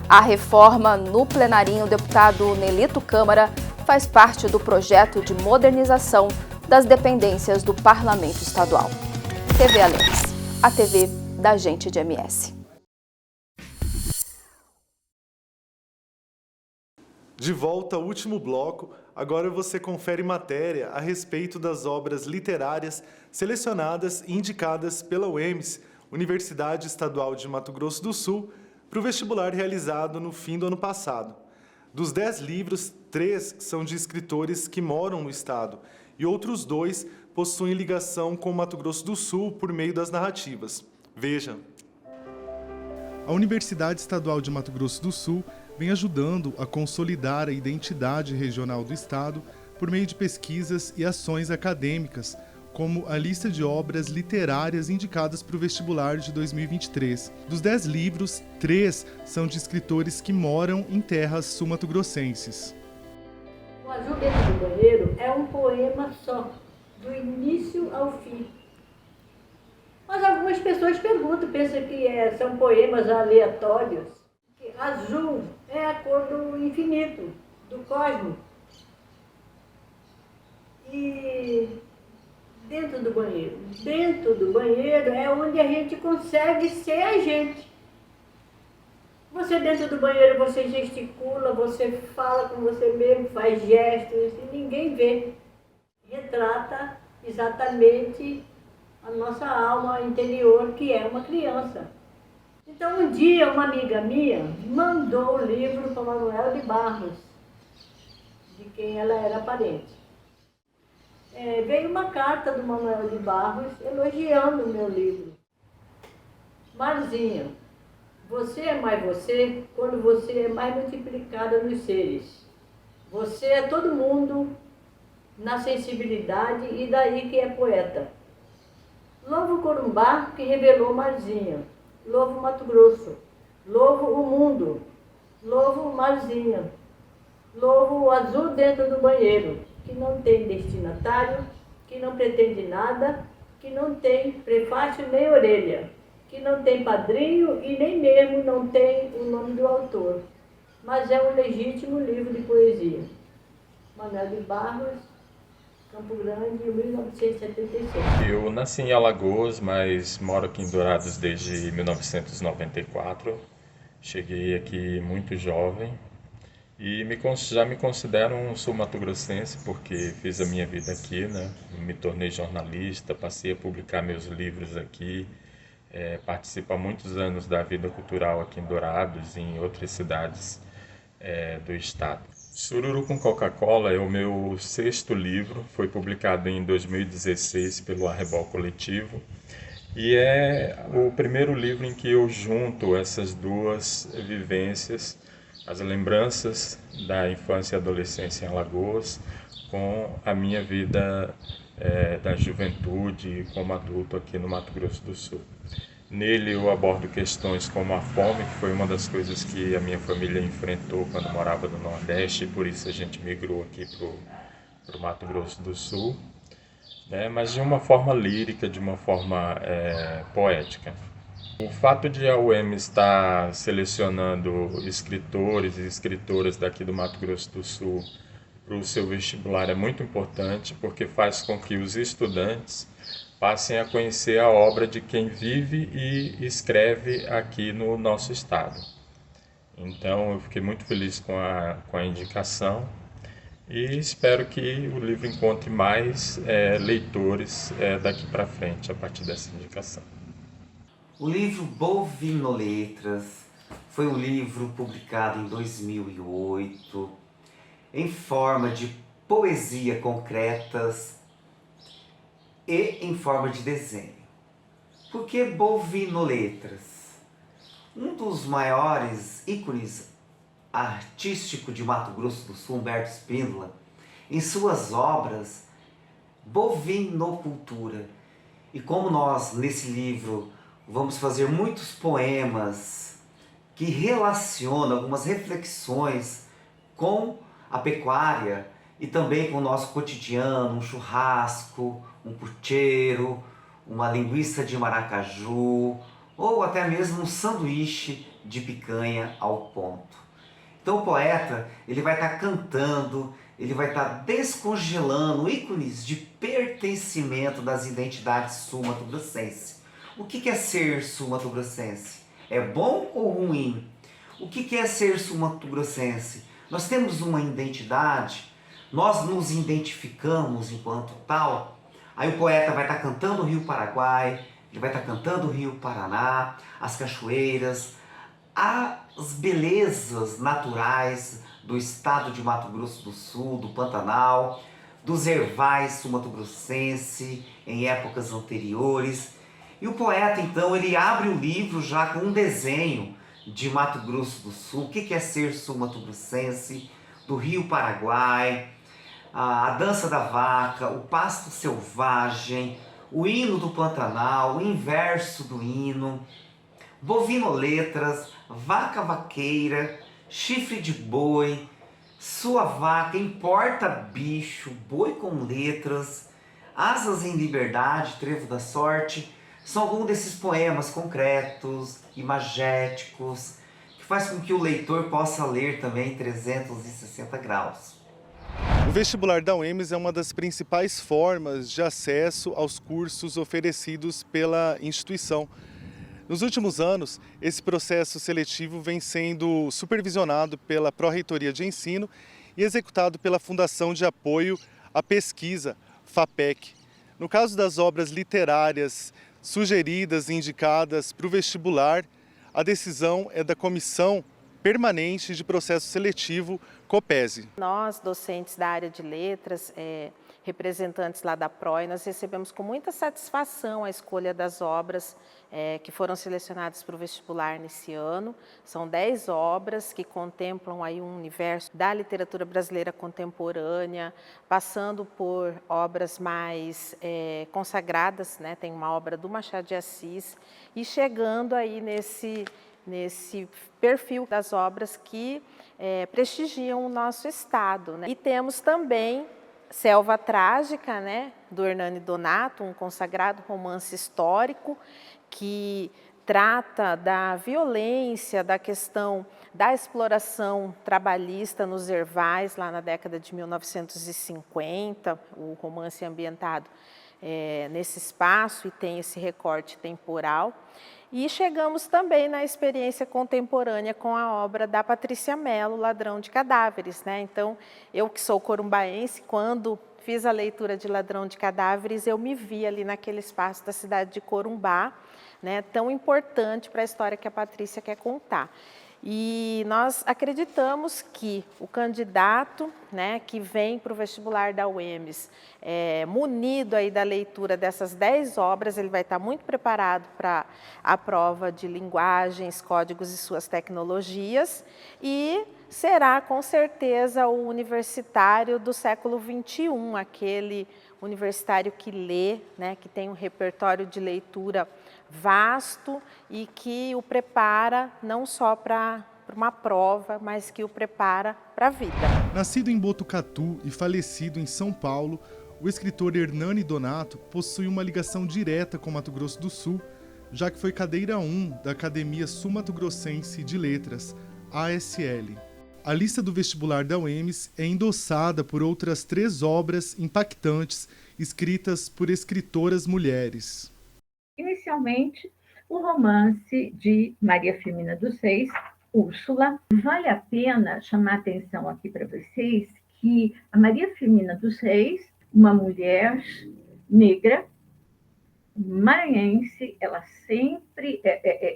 A reforma no plenarinho deputado Nelito Câmara faz parte do projeto de modernização das dependências do Parlamento Estadual. TV Alemes, a TV da gente de MS. De volta ao último bloco, agora você confere matéria a respeito das obras literárias selecionadas e indicadas pela UEMS, Universidade Estadual de Mato Grosso do Sul, para o vestibular realizado no fim do ano passado. Dos 10 livros, 3 são de escritores que moram no estado e outros 2 possuem ligação com o Mato Grosso do Sul por meio das narrativas. Veja. A Universidade Estadual de Mato Grosso do Sul vem ajudando a consolidar a identidade regional do estado por meio de pesquisas e ações acadêmicas, como a lista de obras literárias indicadas para o vestibular de 2023. Dos 10 livros, 3 são de escritores que moram em terras sul-mato-grossenses. O Azul Dentro do Banheiro é um poema só, do início ao fim. Mas algumas pessoas pensam que são poemas aleatórios. Azul é a cor do infinito, do cosmos. E dentro do banheiro é onde a gente consegue ser a gente. Você dentro do banheiro, você gesticula, você fala com você mesmo, faz gestos e ninguém vê. Retrata exatamente a nossa alma interior, que é uma criança. Então, um dia, uma amiga minha mandou o livro para Manuel de Barros, de quem ela era parente. Veio uma carta do Manuel de Barros elogiando o meu livro. Marzinha, você é mais você quando você é mais multiplicada nos seres. Você é todo mundo na sensibilidade e daí que é poeta. Louvo Corumbá que revelou Marzinha. Louvo Mato Grosso, louvo o mundo, louvo o marzinho, louvo o azul dentro do banheiro, que não tem destinatário, que não pretende nada, que não tem prefácio nem orelha, que não tem padrinho e nem mesmo não tem o nome do autor, mas é um legítimo livro de poesia. Manuel de Barros, Campo Grande, 1977. Eu nasci em Alagoas, mas moro aqui em Dourados desde 1994. Cheguei aqui muito jovem e já me considero um sul-mato-grossense porque fiz a minha vida aqui, né? Me tornei jornalista, passei a publicar meus livros aqui, participo há muitos anos da vida cultural aqui em Dourados e em outras cidades do estado. Sururu com Coca-Cola é o meu 6º livro, foi publicado em 2016 pelo Arrebol Coletivo e é o primeiro livro em que eu junto essas duas vivências, as lembranças da infância e adolescência em Alagoas com a minha vida da juventude como adulto aqui no Mato Grosso do Sul. Nele eu abordo questões como a fome, que foi uma das coisas que a minha família enfrentou quando morava no Nordeste, e por isso a gente migrou aqui para o Mato Grosso do Sul, né? Mas de uma forma lírica, de uma forma poética. O fato de a UEM estar selecionando escritores e escritoras daqui do Mato Grosso do Sul para o seu vestibular é muito importante, porque faz com que os estudantes passem a conhecer a obra de quem vive e escreve aqui no nosso estado. Então eu fiquei muito feliz com a indicação e espero que o livro encontre mais leitores daqui para frente a partir dessa indicação. O livro Bovinoletras foi um livro publicado em 2008 em forma de poesia concretas e em forma de desenho. Por que Bovinoletras? Um dos maiores ícones artísticos de Mato Grosso do Sul, Humberto Spínola, em suas obras, bovinocultura. E como nós, nesse livro, vamos fazer muitos poemas que relacionam algumas reflexões com a pecuária e também com o nosso cotidiano, um churrasco, um pucheiro, uma linguiça de maracaju ou até mesmo um sanduíche de picanha ao ponto. Então o poeta ele vai estar cantando, ele vai estar descongelando ícones de pertencimento das identidades sul-mato-grossense. O que é ser sul-mato-grossense? É bom ou ruim? O que é ser sul-mato-grossense? Nós temos uma identidade, nós nos identificamos enquanto tal. Aí o poeta vai estar cantando o Rio Paraguai, ele vai estar cantando o Rio Paraná, as cachoeiras, as belezas naturais do estado de Mato Grosso do Sul, do Pantanal, dos ervais sul-mato-grossense em épocas anteriores. E o poeta, então, ele abre o livro já com um desenho de Mato Grosso do Sul, o que é ser sul-mato-grossense, do Rio Paraguai, a dança da vaca, o pasto selvagem, o hino do Pantanal, o inverso do hino, bovinoletras, vaca vaqueira, chifre de boi, sua vaca importa bicho, boi com letras, asas em liberdade, trevo da sorte, são alguns desses poemas concretos, imagéticos, que faz com que o leitor possa ler também em 360 graus. O vestibular da UEMS é uma das principais formas de acesso aos cursos oferecidos pela instituição. Nos últimos anos, esse processo seletivo vem sendo supervisionado pela Pró-Reitoria de Ensino e executado pela Fundação de Apoio à Pesquisa, FAPEC. No caso das obras literárias sugeridas e indicadas para o vestibular, a decisão é da Comissão Permanente de Processo Seletivo, COPESE. Nós, docentes da área de letras, representantes lá da PROE, nós recebemos com muita satisfação a escolha das obras que foram selecionadas para o vestibular nesse ano. São 10 obras que contemplam aí um universo da literatura brasileira contemporânea, passando por obras mais consagradas, né? Tem uma obra do Machado de Assis, e chegando aí nesse nesse perfil das obras que prestigiam o nosso estado, né? E temos também Selva Trágica, né, do Hernani Donato, um consagrado romance histórico que trata da violência, da questão da exploração trabalhista nos ervais, lá na década de 1950, o romance é ambientado nesse espaço e tem esse recorte temporal. E chegamos também na experiência contemporânea com a obra da Patrícia Mello, Ladrão de Cadáveres, né? Então, eu que sou corumbaense, quando fiz a leitura de Ladrão de Cadáveres, eu me vi ali naquele espaço da cidade de Corumbá, né, tão importante para a história que a Patrícia quer contar. E nós acreditamos que o candidato, né, que vem para o vestibular da UEMS, munido aí da leitura dessas 10 obras, ele vai estar muito preparado para a prova de linguagens, códigos e suas tecnologias, e será com certeza o universitário do século XXI, aquele universitário que lê, né, que tem um repertório de leitura vasto e que o prepara não só para uma prova, mas que o prepara para a vida. Nascido em Botucatu e falecido em São Paulo, o escritor Hernani Donato possui uma ligação direta com Mato Grosso do Sul, já que foi cadeira 1 da Academia Sul-Mato-Grossense de Letras, ASL. A lista do vestibular da UEMS é endossada por outras 3 obras impactantes escritas por escritoras mulheres. Inicialmente, o romance de Maria Firmina dos Reis, Úrsula. Vale a pena chamar a atenção aqui para vocês que a Maria Firmina dos Reis, uma mulher negra, maranhense, ela sempre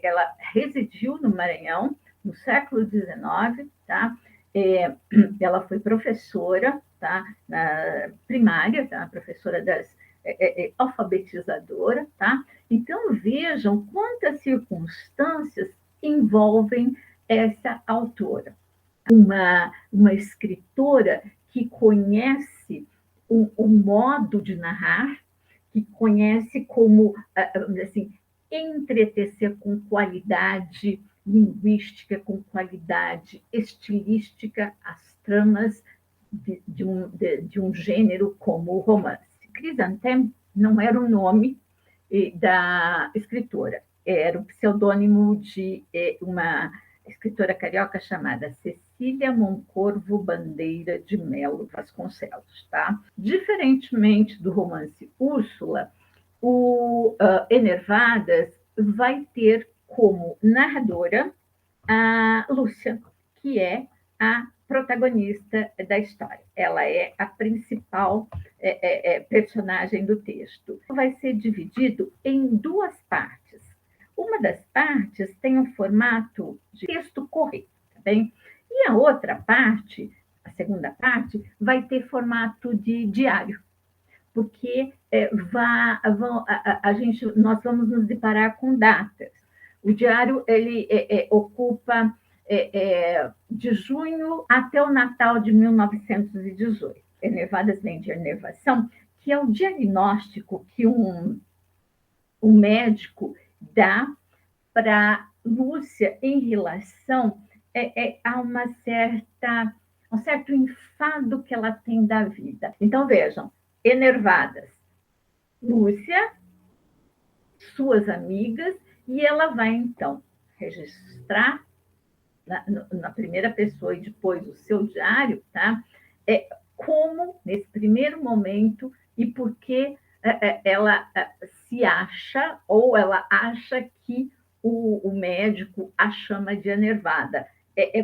ela residiu no Maranhão no século XIX, tá? Ela foi professora, tá? Na primária, tá? Professora alfabetizadora, tá? Então vejam quantas circunstâncias envolvem essa autora. Uma escritora que conhece o modo de narrar, que conhece como, assim, entretecer com qualidade linguística, com qualidade estilística, as tramas de um gênero como o romance. Chrysanthème não era o nome da escritora, era o pseudônimo de uma escritora carioca chamada Cecília Moncorvo Bandeira de Melo Vasconcelos. Tá? Diferentemente do romance Úrsula, o Enervadas vai ter como narradora a Lúcia, que é a protagonista da história. Ela é a principal personagem do texto. Vai ser dividido em 2 partes. Uma das partes tem um formato de texto corrido, tá bem? E a outra parte, a segunda parte, vai ter formato de diário, porque nós vamos nos deparar com datas. O diário ele ocupa de junho até o Natal de 1918. Enervadas vem de enervação, que é o diagnóstico que um médico dá para Lúcia em relação a um certo enfado que ela tem da vida. Então, vejam, Enervadas, Lúcia, suas amigas, e ela vai, então, registrar na primeira pessoa e depois o seu diário, tá? Como, nesse primeiro momento, e por que ela se acha, ou ela acha que o médico a chama de enervada.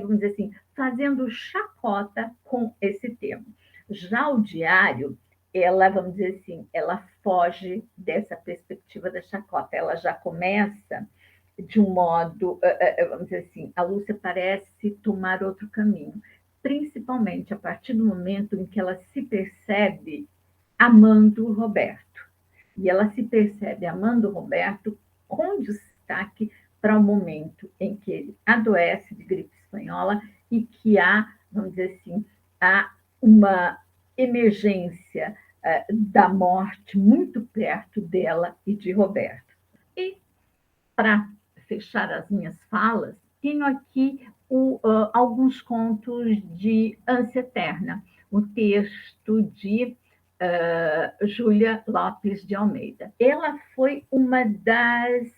Vamos dizer assim, fazendo chacota com esse termo. Já o diário, ela, vamos dizer assim, ela foge dessa perspectiva da chacota, ela já começa de um modo, vamos dizer assim, a Lúcia parece tomar outro caminho, principalmente a partir do momento em que ela se percebe amando o Roberto. E ela se percebe amando o Roberto com destaque para o momento em que ele adoece de gripe espanhola e que há, vamos dizer assim, há uma emergência da morte muito perto dela e de Roberto. E, para fechar as minhas falas, tenho aqui alguns contos de Ânsia Eterna, o texto de Júlia Lopes de Almeida. Ela foi uma das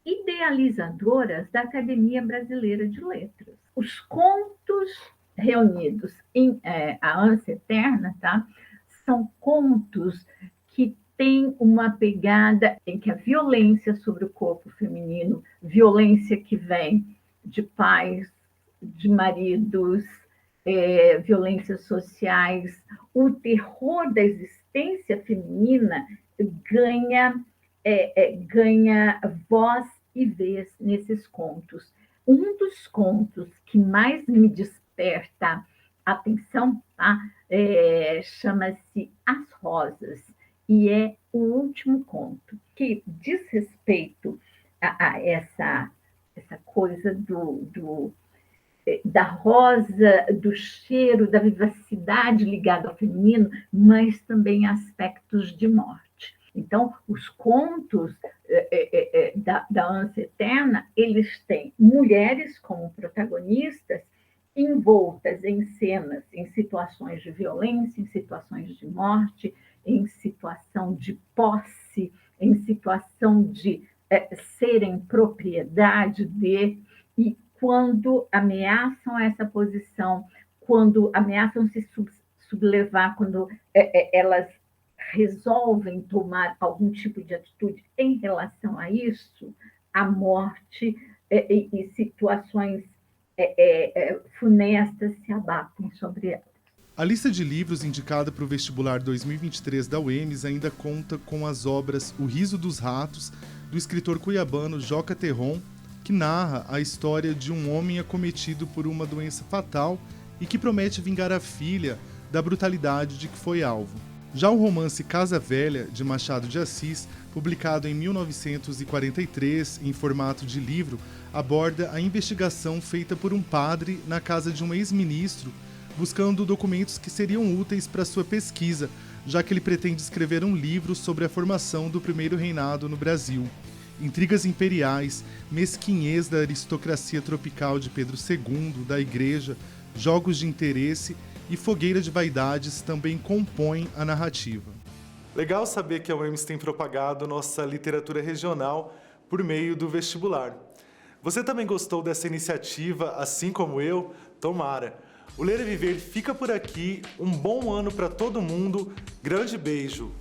idealizadoras da Academia Brasileira de Letras. Os contos reunidos em A Ânsia Eterna, tá? São contos que têm uma pegada em que a violência sobre o corpo feminino, violência que vem de pais, de maridos, violências sociais, o terror da existência feminina ganha voz e vez nesses contos. Um dos contos que mais me desperta atenção, tá? Chama-se As Rosas, e é o último conto, que diz respeito a essa coisa da rosa, do cheiro, da vivacidade ligada ao feminino, mas também aspectos de morte. Então, os contos da Ânsia Eterna, eles têm mulheres como protagonistas envoltas em cenas, em situações de violência, em situações de morte, em situação de posse, em situação de serem propriedade de, e quando ameaçam essa posição, quando ameaçam se sublevar, quando elas resolvem tomar algum tipo de atitude em relação a isso, a morte e situações funestas se abatem sobre elas. A lista de livros indicada para o vestibular 2023 da UEMS ainda conta com as obras O Riso dos Ratos, do escritor cuiabano Joca Terron, que narra a história de um homem acometido por uma doença fatal e que promete vingar a filha da brutalidade de que foi alvo. Já o romance Casa Velha, de Machado de Assis, publicado em 1943 em formato de livro, aborda a investigação feita por um padre na casa de um ex-ministro, buscando documentos que seriam úteis para sua pesquisa, já que ele pretende escrever um livro sobre a formação do primeiro reinado no Brasil. Intrigas imperiais, mesquinhez da aristocracia tropical de Pedro II, da Igreja, jogos de interesse e fogueira de vaidades também compõem a narrativa. Legal saber que a UEMS tem propagado nossa literatura regional por meio do vestibular. Você também gostou dessa iniciativa, assim como eu? Tomara! O Ler é Viver fica por aqui. Um bom ano para todo mundo. Grande beijo!